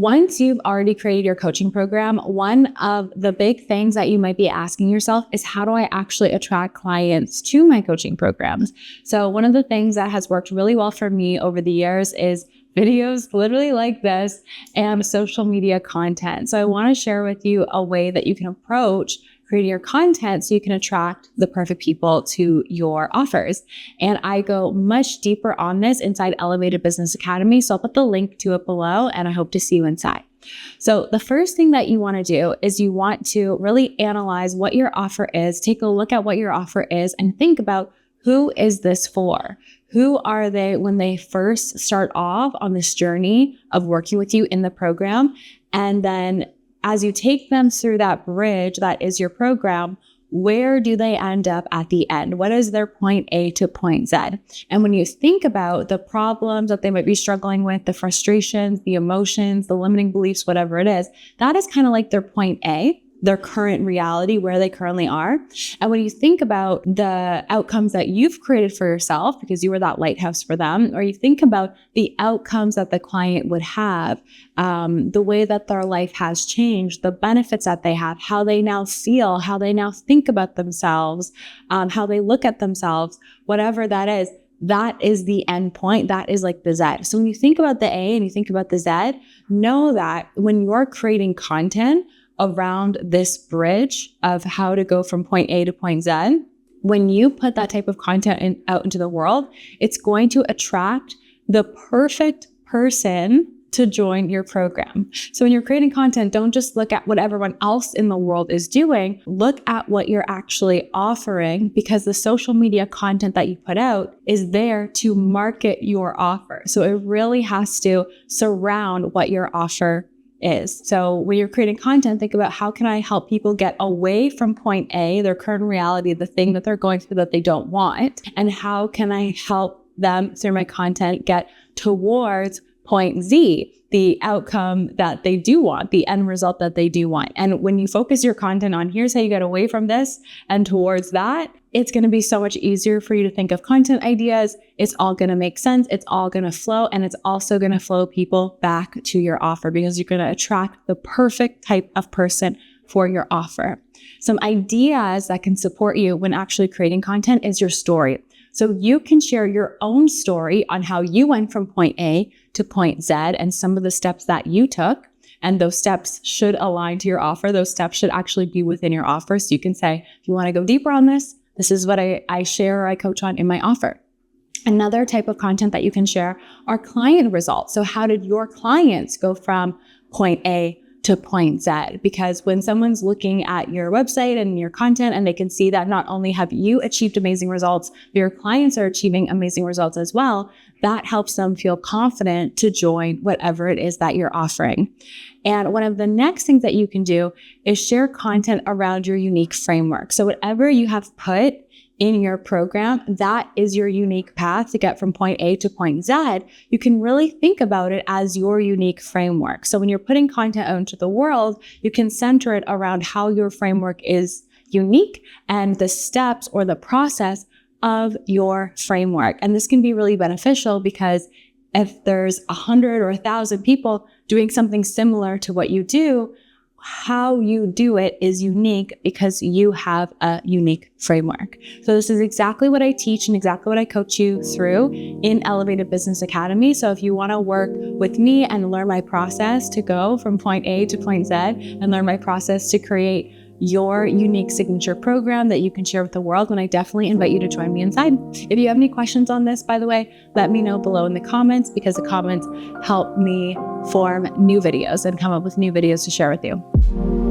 Once you've already created your coaching program, one of the big things that you might be asking yourself is, how do I actually attract clients to my coaching programs? So one of the things that has worked really well for me over the years is videos literally like this and social media content. So I want to share with you a way that you can approach creating your content so you can attract the perfect people to your offers. And I go much deeper on this inside Elevated Business Academy. So I'll put the link to it below, and I hope to see you inside. So the first thing that you want to do is you want to really analyze what your offer is, take a look at what your offer is, and think about, who is this for? Who are they when they first start off on this journey of working with you in the program? And then as you take them through that bridge that is your program, where do they end up at the end? What is their point A to point Z? And when you think about the problems that they might be struggling with, the frustrations, the emotions, the limiting beliefs, whatever it is, that is kind of like their point A, their current reality, where they currently are. And when you think about the outcomes that you've created for yourself, because you were that lighthouse for them, or you think about the outcomes that the client would have, the way that their life has changed, the benefits that they have, how they now feel, how they now think about themselves, how they look at themselves, whatever that is the end point. That is like the Z. So when you think about the A and you think about the Z, know that when you're creating content around this bridge of how to go from point A to point Z, when you put that type of content out into the world, it's going to attract the perfect person to join your program. So when you're creating content, don't just look at what everyone else in the world is doing. Look at what you're actually offering, because the social media content that you put out is there to market your offer. So it really has to surround what your offer is. So when you're creating content, think about, how can I help people get away from point A, their current reality, the thing that they're going through that they don't want, and how can I help them through my content get towards point Z, the outcome that they do want, the end result that they do want. And when you focus your content on, here's how you get away from this and towards that, it's going to be so much easier for you to think of content ideas. It's all going to make sense. It's all going to flow. And it's also going to flow people back to your offer, because you're going to attract the perfect type of person for your offer. Some ideas that can support you when actually creating content is your story. So you can share your own story on how you went from point A to point Z and some of the steps that you took. And those steps should align to your offer. Those steps should actually be within your offer. So you can say, if you want to go deeper on this, this is what I share or I coach on in my offer. Another type of content that you can share are client results. So how did your clients go from point A to point Z? Because when someone's looking at your website and your content and they can see that not only have you achieved amazing results, but your clients are achieving amazing results as well, that helps them feel confident to join whatever it is that you're offering. And one of the next things that you can do is share content around your unique framework. So whatever you have put in your program, that is your unique path to get from point A to point Z. You can really think about it as your unique framework. So when you're putting content out into the world, you can center it around how your framework is unique and the steps or the process of your framework. And this can be really beneficial, because if there's 100 or 1,000 people doing something similar to what you do, how you do it is unique because you have a unique framework. So this is exactly what I teach and exactly what I coach you through in Elevated Business Academy. So if you want to work with me and learn my process to go from point A to point Z, and learn my process to create your unique signature program that you can share with the world, then I definitely invite you to join me inside. If you have any questions on this, by the way, let me know below in the comments, because the comments help me form new videos and come up with new videos to share with you.